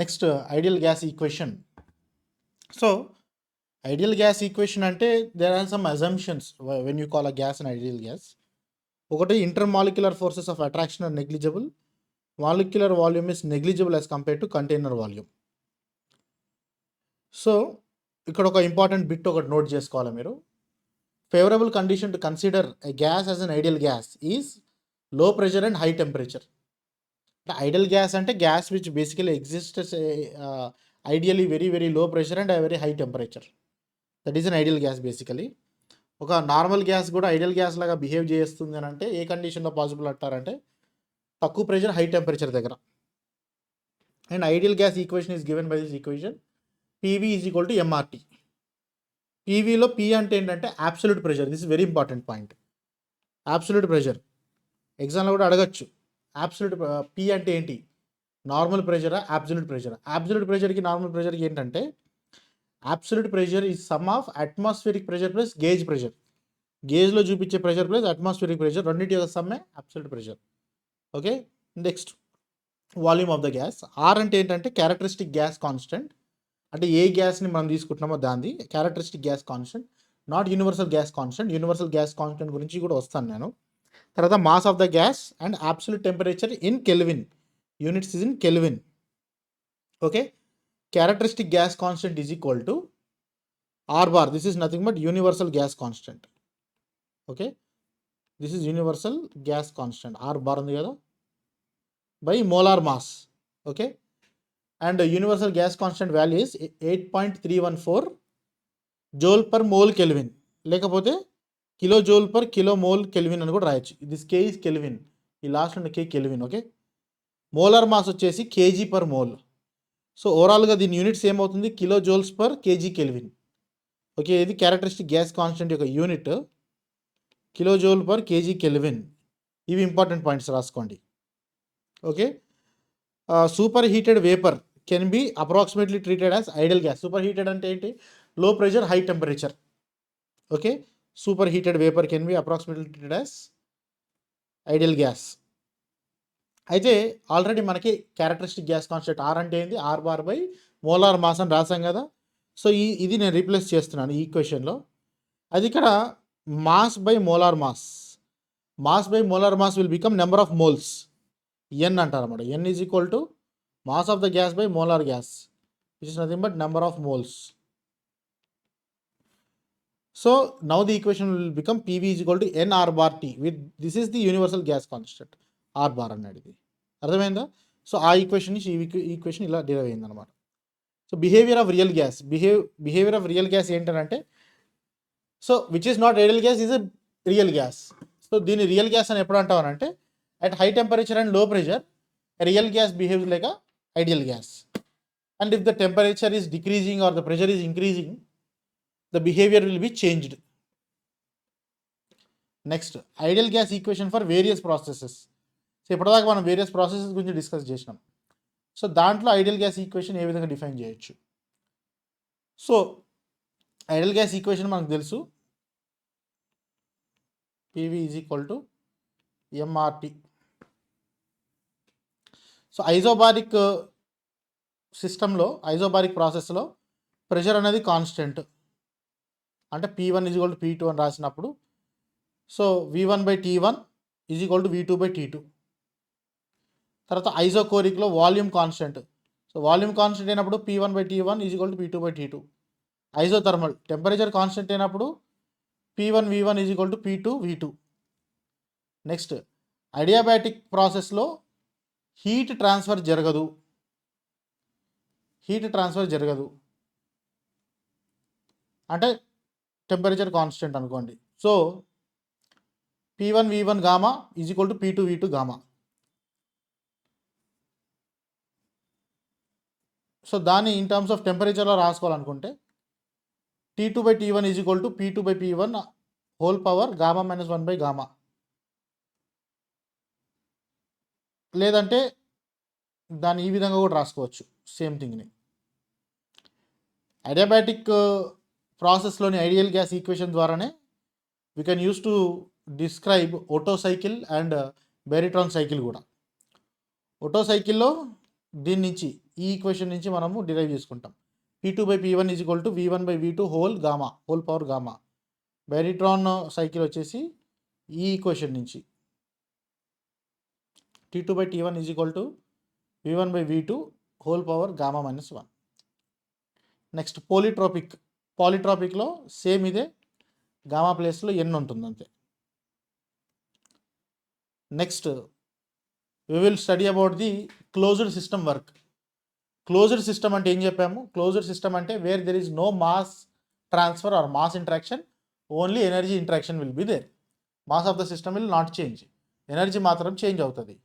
Next ideal gas equation. So ideal gas equation అంటే there are some assumptions when you call a gas and ideal gas. ఒకటి, intermolecular forces of attraction are negligible, molecular volume is negligible as compare to container volume. So ఇక్కడ ఒక important bit ఒకటి note చేసుకోవాలి మీరు. Favourable condition to consider a gas as an ideal gas is low pressure and high temperature. Ideal gas అంటే gas which basically exists ideally very very low pressure and very high temperature. That is an ideal gas. Basically ఒక normal gas కూడా ideal gas లాగా behave చేస్తుంది అని అంటే ఏ కండిషన్లో possible అంటారంటే తక్కువ ప్రెషర్ హై టెంపరేచర్ దగ్గర. And ideal gas equation is given by this equation PV is equal to MRT. పీవీలో పీ అంటే ఏంటంటే absolute pressure. This is very important point. Absolute pressure ఎగ్జామ్లో కూడా అడగచ్చు. అబ్సల్యూట్ పీ అంటే ఏంటి? Normal ప్రెషరా, absolute pressure? అబ్సల్యూట్ ప్రెషర్కి నార్మల్ ప్రెషర్కి ఏంటంటే absolute pressure is sum of atmospheric pressure plus gauge pressure. గేజ్లో చూపించే ప్రెషర్ ప్లస్ అట్మాస్ఫియరిక్ ప్రెషర్ రెండింటి యొక్క సమ్మే absolute pressure. Okay, next volume of the gas. R అంటే ఏంటంటే క్యారెక్టరిస్టిక్ గ్యాస్ కాన్స్టెంట్. అంటే ఏ గ్యాస్ని మనం తీసుకుంటున్నామో దాన్ని characteristic gas constant, not universal gas constant. Universal gas constant గురించి కూడా వస్తాను నేను. తర్వాత mass of the gas and absolute temperature in kelvin. Units is in kelvin. Okay, characteristic gas constant is equal to R bar. This is nothing but universal gas constant. Okay, this is universal gas constant. R bar ఉంది కదా, by molar mass. Okay, and universal gas constant value is 8.314 Jal per mole kelvin, లేకపోతే kilo Jal per kilo mole kelvin అని కూడా రాయొచ్చు. This K is kelvin, ఈ last ఉన్న కే kelvin. Okay, molar mass వచ్చేసి KG per mole. So ఓవరాల్గా దీని units ఏమవుతుంది? Kilo joules per KG kelvin. Okay, ఇది క్యారెక్టరిస్టిక్ గ్యాస్ కాన్స్టెంట్ యొక్క unit kilo Jal per KG kelvin. ఇవి ఇంపార్టెంట్ పాయింట్స్ రాసుకోండి. Okay, super heated vapour can be approximately treated as ideal gas. Super heated అంటే ఏంటి? లో pressure high temperature. Okay, super heated vapour can be approximately treated as ideal gas. అయితే already మనకి characteristic gas constant R అంటే ఏంటి? R bar by molar mass అని రాసాం కదా. సో ఇది నేను రీప్లేస్ చేస్తున్నాను ఈ ఈక్వేషన్లో. అది ఇక్కడ mass by molar mass. Mass by molar mass will become number of moles, N అంటారు అన్నమాట. N is equal to mass of the gas by molar gas, which is nothing but number of moles. So now the equation will become PV is equal to N R bar T with this is the universal gas constant R bar అన్నాడు. ఇది అర్థమైందా? So ఆ equation నుంచి ఈ equation ఇలా derive అయింది అనమాట. So behaviour of real gas. Behaviour of real gas ఏంటంటే, so which is not ideal gas is a real gas. So దీన్ని రియల్ గ్యాస్ అని ఎప్పుడు అంటామనంటే at high temperature and low pressure real gas behaves like a ideal gas. And if the temperature is decreasing or the pressure is increasing, the behavior will be changed. Next ideal gas equation for various processes. So ఇప్పటిదాకా మనం various processes గురించి discuss చేసినాం. So దాంట్లో ideal gas equation ఏ విధంగా define చేయొచ్చు? So ideal gas equation మనకు తెలుసు, PV is equal to MRT. So isobaric సిస్టంలో, ఐజోబారిక్ ప్రాసెస్లో ప్రెషర్ అనేది కాన్స్టెంట్. అంటే P1 is equal to P2 అని రాసినప్పుడు, so V1 by T1 is equal to V2 by T2. తర్వాత ఐజోకోరిక్లో volume constant. So volume constant అయినప్పుడు P1 by T1 is equal to P2 by T2. Isothermal temperature constant అయినప్పుడు P1 V1 is equal to P2 V2. Next adiabatic ప్రాసెస్లో heat transfer జరగదు. అంటే temperature constant అనుకోండి. So P1 V1 gamma is equal to P2 V2 gamma. So దాన్ని in terms of టెంపరేచర్లో రాసుకోవాలనుకుంటే T2 by T1 is equal to P2 by P1 whole power gamma minus 1 by gamma. లేదంటే దాన్ని ఈ విధంగా కూడా రాసుకోవచ్చు, సేమ్ థింగ్ని. అడియాబాటిక్ ప్రాసెస్లోని ఐడియల్ గ్యాస్ ఈక్వేషన్ ద్వారానే we can use to describe ఓటో సైకిల్ అండ్ బెరిట్రాన్ సైకిల్ కూడా. ఓటో సైకిల్లో దీని నుంచి ఈ ఈక్వేషన్ నుంచి మనము డిరైవ్ చేసుకుంటాం. P2/P1 is equal to V1/V2 whole power gamma. Brayton cycle వచ్చేసి ఈ ఈక్వేషన్ నుంచి T2/T1 is equal to V1/V2 whole power gamma -1. Next పాలిట్రాపిక్లో సేమ్ ఇదే, గామా ప్లేస్లో n ఉంటుంది అంతే. Next we will study about the closed system work. Closed system అంటే ఏం చెప్పాము? Closed system అంటే where there is no mass transfer or mass interaction, only energy interaction will be there. Mass of the system will not change. Energy మాత్రం change అవుతుంది.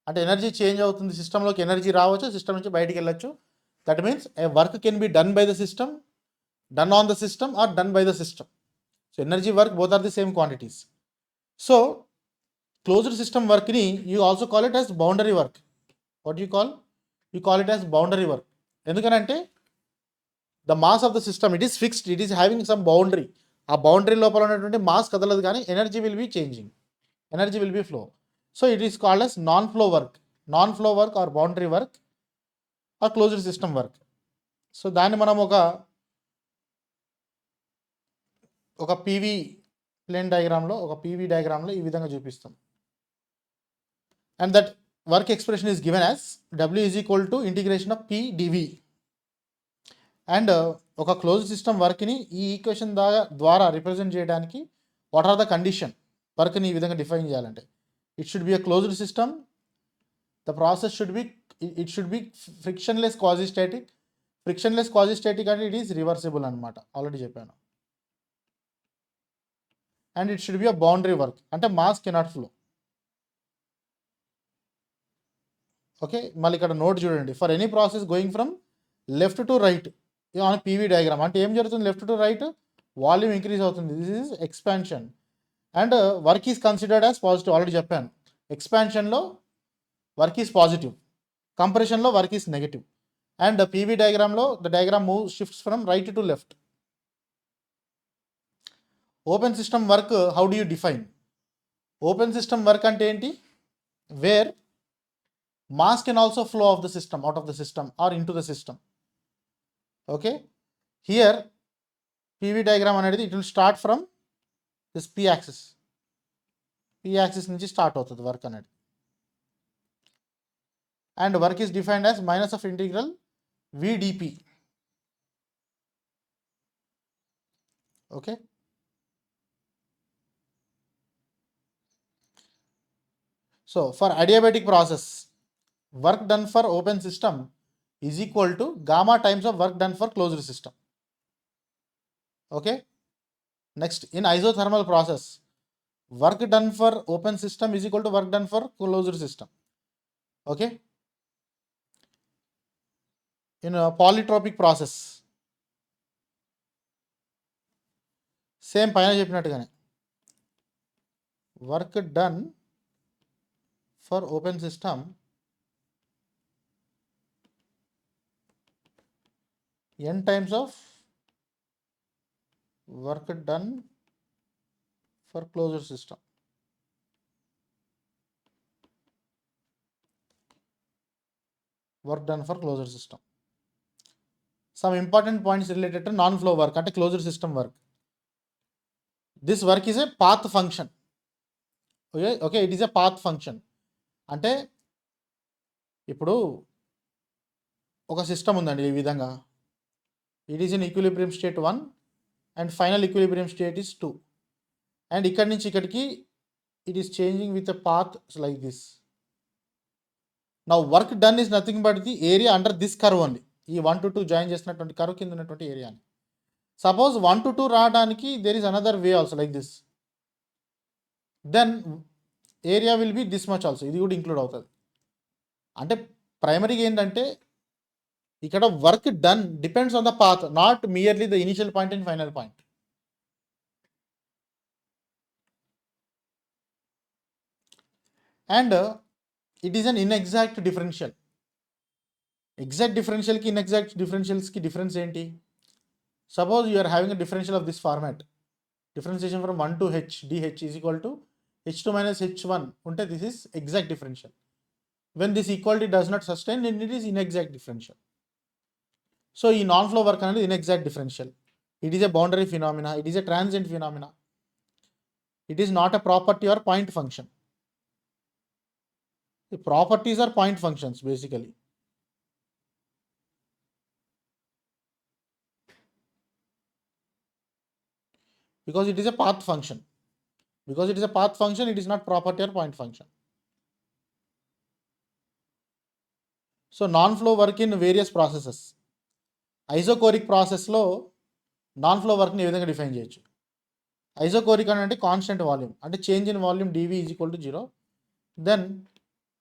అంటే energy change అవుతుంది, సిస్టంలోకి energy రావచ్చు, system నుంచి బయటికి వెళ్ళచ్చు. That means a work can be done by the system, done on the system or done by the system. So energy work both are the same quantities. So closed system work ni you also call it as boundary work. What do you call? You call it as boundary work. ఎందుకంటే the mass of the system, it is fixed, it is having some boundary. ఆ boundary లోపల ఉన్నటువంటి mass కదలదు, కానీ energy will be changing, energy will be flow. So it is called as non flow work or boundary work or closed system work. So దాన్ని మనం ఒక PV డయాగ్రామ్లో ఈ విధంగా చూపిస్తాం. And that work expression is given as W is equal to integration of P dV. And ఒక close system వర్క్ని ఈ equation ద్వారా రిప్రజెంట్ చేయడానికి వాట్ ఆర్ ద కండిషన్, వర్క్ని ఈ విధంగా డిఫైన్ చేయాలంటే it should be a closed system, the process should be frictionless quasistatic. Frictionless quasistatic అంటే ఇట్ ఈస్ రివర్సిబుల్ అనమాట, ఆల్రెడీ చెప్పాను. And it should be a boundary work, అంటే mass cannot flow. Okay, మళ్ళీ ఇక్కడ నోట్ చూడండి, for any process going from left to right on PV diagram. అంటే ఏం జరుగుతుంది? Left to right volume increase అవుతుంది, this is expansion. And work is considered as positive, already చెప్పాను. ఎక్స్పాన్షన్లో work is positive, కంప్రెషన్లో work is negative. And PV డయాగ్రామ్లో the diagram shifts from right to left. Open system work, how do you define? Open system work అంటే ఏంటి? Where mass can also flow of the system, out of the system or into the system. Okay, here PV diagram అనేది it will start from this p axis నుంచి start అవుతుంది work అనేది. And work is defined as minus of integral VdP. Okay, so for adiabatic process, work done for open system is equal to gamma times of work done for closed system. Okay, next in isothermal process, work done for open system is equal to work done for closed system. Okay, in a polytropic process, same పైన చెప్పినట్టుగానే work done for open system n times of work done for closed system. Work done for closed system. Some important points related to non-flow work అంటే closed system work. This work is a path function. Okay, it is a path function. అంటే ఇప్పుడు ఒక system ఉందండి ఈ విధంగా, it is in equilibrium state 1 and final equilibrium state is 2, and ikkadi nunchi ikkadiki it is changing with a path like this. Now work done is nothing but the area under this curve only. Ee 1 to 2 join chestunnatuvanti curve kinda unnatuvanti area ani. Suppose 1 to 2 raadaniki there is another way also like this, then area will be this much also, ఇది కూడా include అవుతుంది. అంటే ప్రైమరీగా ఏంటంటే ఇక్కడ work done depends on the path, not merely the initial point and final point. And it is an inexact differential. Exact డిఫరెన్షియల్కి inexact డిఫరెన్షియల్స్కి difference ఏంటి? Suppose you are having a differential of this format, differentiation from 1 to h dh is equal to h2 - h1 ఉంటే this is exact differential. when this equality does not sustain, then it is inexact differential. So ఈ non flow work అనేది inexact differential. It is a boundary phenomena, it is a transient phenomena, it is not a property or point function. The properties are point functions basically. Because it is a path function. Because it is a path function, it is not property or point function. So non-flow work in various processes. Isochoric ప్రాసెస్లో non flow వర్క్ని ఏ విధంగా define చేయొచ్చు? Isochoric అని అంటే constant volume, అంటే change in volume dV is equal to 0, then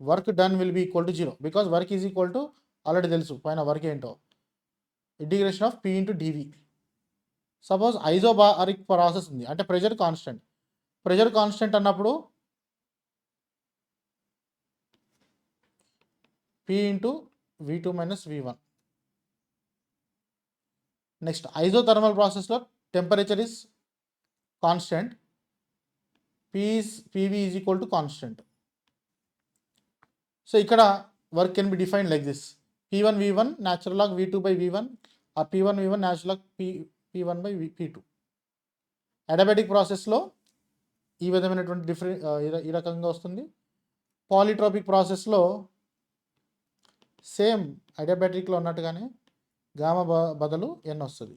work done will be equal to 0, because work is equal to already తెలుసు పైన వర్క్ ఏంటో, integration of P into dV. Suppose isobaric process ఉంది అంటే pressure constant. Pressure constant అన్నప్పుడు P into V2 minus V1. Next isothermal ప్రాసెస్లో temperature is constant, PV is equal to constant. So ఇక్కడ work can be defined like this: P1 V1 natural log V2 by V1 or P1 V1 natural log P1 by P2. Adiabatic ప్రాసెస్లో ఈ విధమైనటువంటి ఈ రకంగా వస్తుంది. పాలిట్రోపిక్ ప్రాసెస్లో same అడియాబాటిక్లో ఉన్నట్టుగానే gamma బదులు n వస్తుంది.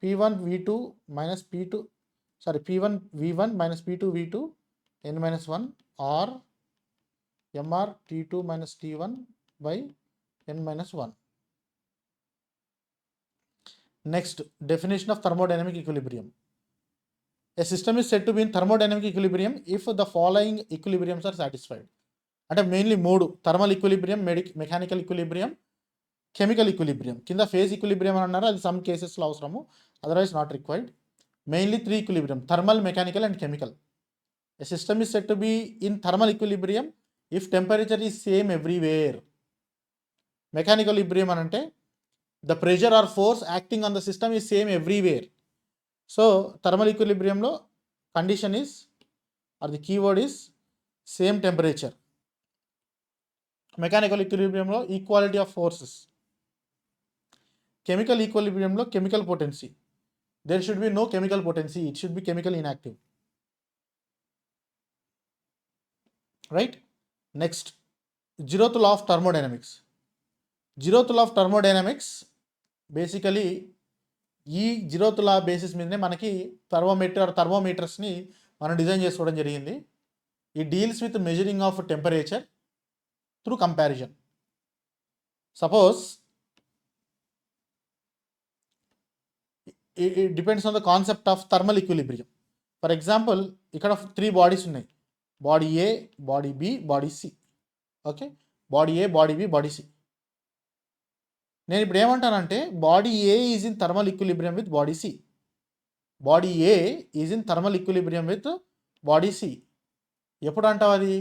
P1 V2 minus P1 V1 minus P2 V2 n minus 1 R MR T2 minus T1 by n minus 1. Next, definition of thermodynamic equilibrium. A system is said to be in thermodynamic equilibrium if the following equilibriums are satisfied. అంటే mainly 3: thermal equilibrium, mechanical equilibrium, chemical equilibrium. కింద phase equilibrium అని అన్నారు, అది some కేసెస్లో అవసరము, otherwise not required. Mainly 3 equilibrium: thermal, mechanical and chemical. A system is said to be in thermal equilibrium if temperature is same everywhere. Mechanical equilibrium అని అంటే the pressure or force acting on the system is same everywhere. So thermal ఈక్విలిబ్రియంలో condition is or the keyword is same temperature. Mechanical ఈక్విలిబ్రియంలో equality of forces. Chemical ఈక్విలిబ్రియంలో chemical potency. There should be no chemical potency, it should be chemical inactive. Right. Next, zeroth law of thermodynamics. Zeroth law of thermodynamics basically ఈ zeroth law basis మీదనే మనకి థర్మోమీటర్స్ని మనం design చేసుకోవడం జరిగింది. ఈ deals with measuring of temperature through comparison. Suppose it depends on the concept of thermal equilibrium. For example, ఇక్కడ 3 bodies ఉన్నాయి: body A, body B, body C. Okay, body A, body B, body C. నేను ఇప్పుడు ఏమంటానంటే body A is in thermal equilibrium with body C. Body A is in thermal equilibrium with body C. ఎప్పుడు అంటావు అది?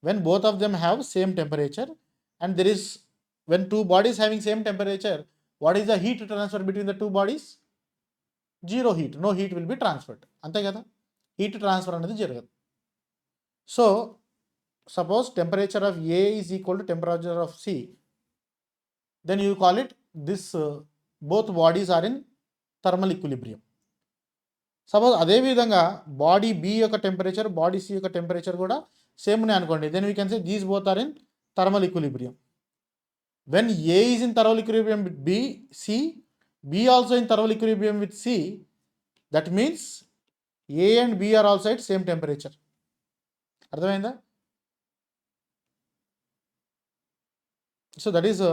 When both of them have same temperature and there is when 2 bodies having same temperature, what is the heat transfer between the 2 bodies? 0 heat. No heat will be transferred. అంతే కదా, heat transfer అనేది జరగదు. So suppose temperature of A is equal to temperature of C, then you call it this both bodies are in thermal equilibrium. Suppose అదేవిధంగా body B యొక్క temperature, body C యొక్క temperature కూడా same ఉన్నాయి అనుకోండి, then we can say these both are in thermal equilibrium. When A is in thermal equilibrium with B, C, B also in thermal equilibrium with C, that means A and B are also at same temperature. అర్థమైందా? So that is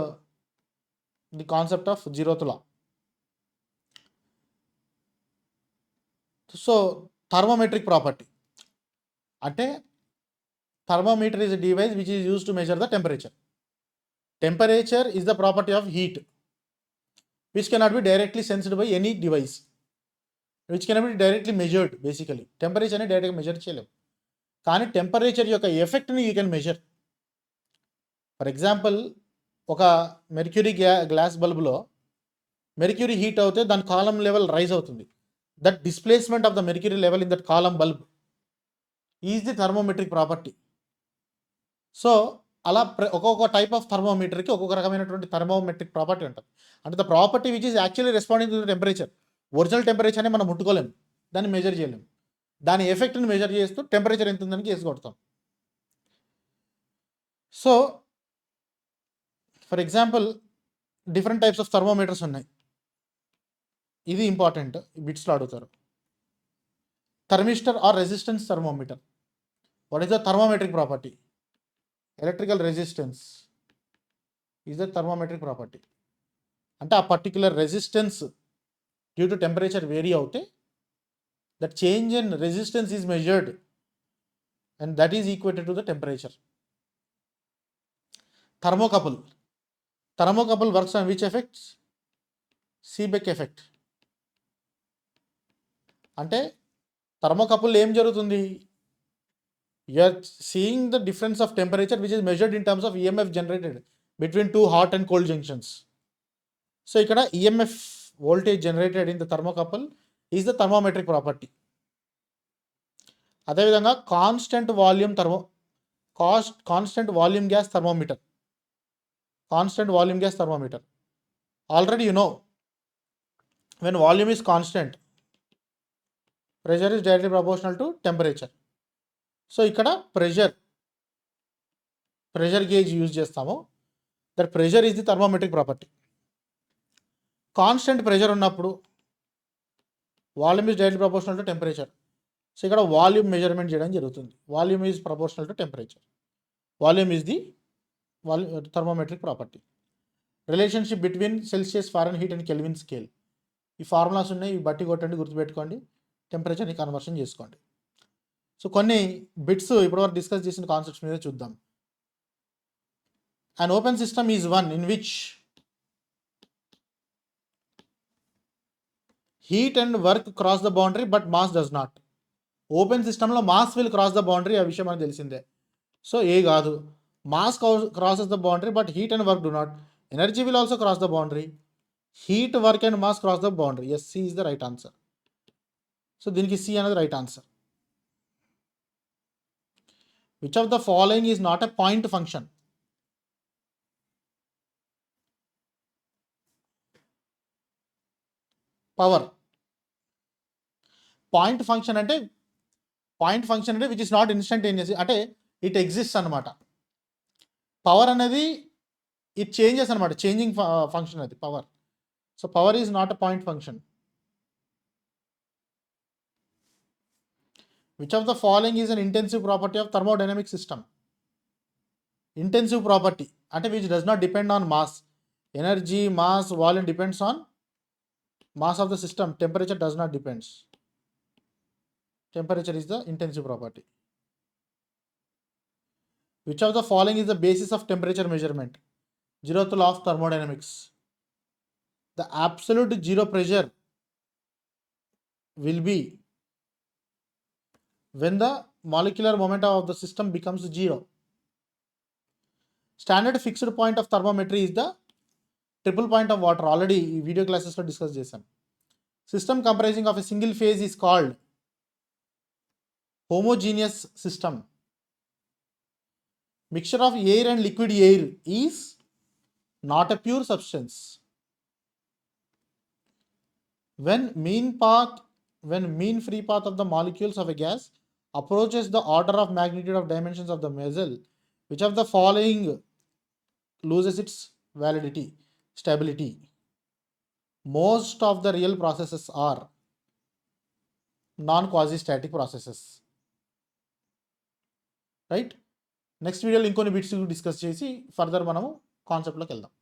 the concept of zeroth law. So thermometric property అంటే thermometer is a device which is used to measure the temperature. Temperature is the property of heat which cannot be directly sensed by any device, which cannot be directly measured. Basically temperature ని డైరెక్ట్గా measure చేయలేము, కానీ temperature యొక్క ఎఫెక్ట్ని you can measure. For example, ఒక mercury glass బల్బులో mercury heat అవుతే దాని కాలం లెవెల్ రైజ్ అవుతుంది. That displacement of the mercury level in that column bulb is the thermometric property. So అలా ఒక్కొక్క టైప్ ఆఫ్ థర్మోమీటర్కి ఒక్కొక్క రకమైనటువంటి థర్మోమెట్రిక్ ప్రాపర్టీ ఉంటుంది. అంటే the property which is actually responding to the temperature. Original టెంపరేచర్ని మనం ముట్టుకోలేము, దాన్ని మెజర్ చేయలేము. దాని ఎఫెక్ట్ని మెజర్ చేస్తూ టెంపరేచర్ ఎంత ఉందని కేసు కొడతాం. So for example different types of thermometers ఉన్నాయి. ఇది ఇంపార్టెంట్, బిట్స్లో అడుగుతారు. Thermistor or resistance thermometer. What is the thermometric property? Electrical resistance is the thermometric property. అంటే ఆ particular resistance due to temperature vary అవుతే that change in resistance is measured and that is equated to the temperature. Thermocouple. Thermocouple works on which effects? Seebeck effect. అంటే thermocouple ఏం జరుగుతుంది? You are seeing the difference of temperature which is measured in terms of EMF generated between two hot and cold junctions. So ikkada EMF voltage generated in the thermocouple is the thermometric property. అదే విధంగా constant volume gas thermometer. Constant volume gas thermometer. Already you know when volume is constant, pressure is directly proportional to temperature. So ఇక్కడ pressure gauge use చేస్తాము. That pressure is the thermometric property. Constant pressure ఉన్నప్పుడు volume is directly proportional to temperature. So ఇక్కడ volume measurement చేయడం జరుగుతుంది. Volume is proportional to temperature. Volume is the thermometric property. Relationship between Celsius, Fahrenheit and Kelvin scale. ఈ formulas ఉన్నాయి, ఇవి బట్టి కొట్టండి, గుర్తుపెట్టుకోండి, టెంపరేచర్ని కన్వర్షన్ చేసుకోండి. సో కొన్ని బిట్స్ ఇప్పటివరకు డిస్కస్ చేసిన కాన్సెప్ట్స్ మీద చూద్దాం. An open system is one in which heat and work cross the boundary but mass does not. Open సిస్టంలో mass will cross the boundary, ఆ విషయం మనకు తెలిసిందే. సో ఏ కాదు, mass crosses the boundary but heat and work do not. Energy will also cross the boundary. Heat, work and mass cross the boundary. Yes, C is the right answer. So దీనికి C అనేది right answer. Which of the following is not a point function? Power. Point function అంటే which is not instantaneous, అంటే it exist అనమాట. Power అనేది it changes అనమాట, changing function అది power. So power is not a point function. Which of the following is an intensive property of thermodynamic system? Intensive property అంటే which does not depend on mass. Energy, mass, volume depends on mass of the system. Temperature does not depends. Temperature is the intensive property. Which of the following is the basis of temperature measurement? Zeroth law of thermodynamics. The absolute zero pressure will be when the molecular momentum of the system becomes zero. Standard fixed point of thermometry is the triple point of water. Already video classes lo discuss chesam. System comprising of a single phase is called homogeneous system. Mixture of air and liquid air is not a pure substance. When mean free path of the molecules of a gas approaches the order of magnitude of dimensions of the measure, which of the following loses its stability? Most of the real processes are non-quasi-static processes. Right? Next వీడియోలో ఇంకొన్ని bits discuss చేసి further మనము కాన్సెప్ట్లోకి వెళ్దాం.